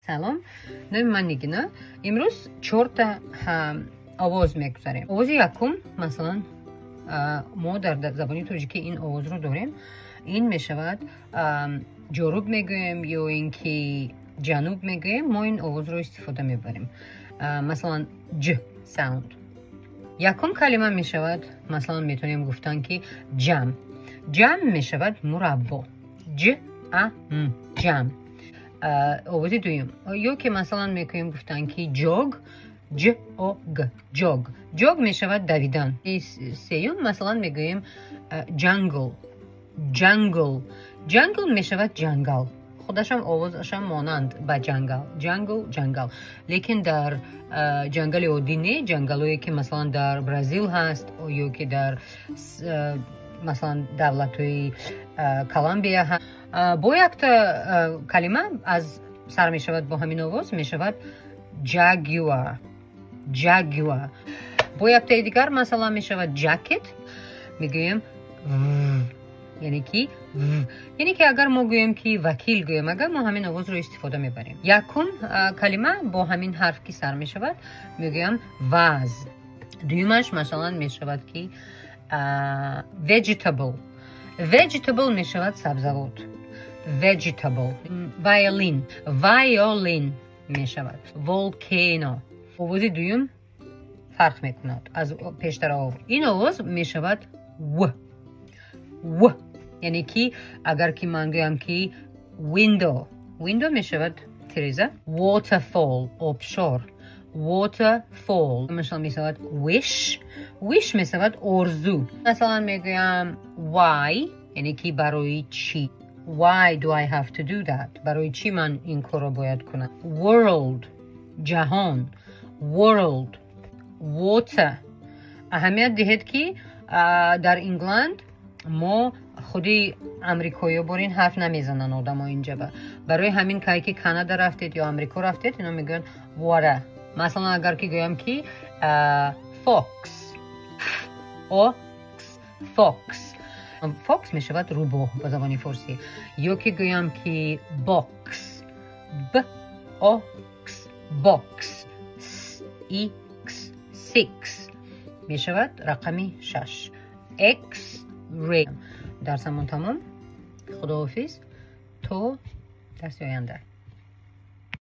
سلام نام من نگینا امروز 4 تا آواز میگذاریم. آواز یکم مثلا ما در زبان تاجیکی این آواز رو داریم. این میشود جنوب میگویم یا اینکه جنوب میگویم. ما این آواز رو استفاده میبریم. مثلا ج ساوند. یکم کلمه میشود مثلا میتونیم گفتن که جمع. جمع میشود مربع. ج ا م جمع. آواز دویم یا که مثلا میکنیم گفتن که جوگ ج او گ جوگ. جوگ میشود دویدن. سیوم مثلا میگویم جنگل. جنگل. جنگل میشود جنگل. خودش هم آوازش هم مانند با جنگل. جنگل جنگل. لیکن در جنگل عادی نه. جنگلایی که مثلا در برزیل هست یا که در مثلا دولت‌های کلمبیا هست. با یک کلمه از سر می شود با همین آواز می شود جاگوار. جاگوار. با یک دیگر مثلا می شود جاکت. میگویم یعنی که اگر ما گویم که وکیل گویم اگر ما همین آواز رو استفاده میبریم. یکم کلمه با همین حرف که سر می شود میگویم واز. دویمش مثلا می شود که vegetable. vegetable می شود سبزوات. vegetable. violin. violin می شود volcano. آواز دویم فرق می کند از پیشتر آواز. این آواز می شود و یعنی که اگر که من گویم که window. window می شود تریزه. waterfall آبشار. waterfall مثلا می شود wish. wish می شود آرزو. مثلا می گویم why یعنی که برای چی. why do I have to do that برای چی من این کار رو باید کنم. world جهان. world water. اهمیت دهید که در انگلند ما خودی امریکایی برین حرف نمیزنن آدم ها اینجا. برای همین که کانادا رفتید یا امریکا رفتید اینا میگن water. مثلا اگر که گویم که fox او fox. fox می شود روباه به زبان فارسی. یا که گویم که box b o x box x 6 می شود رقمی 6. x ray. درسمون تمام. خداحافظ تا درس آینده.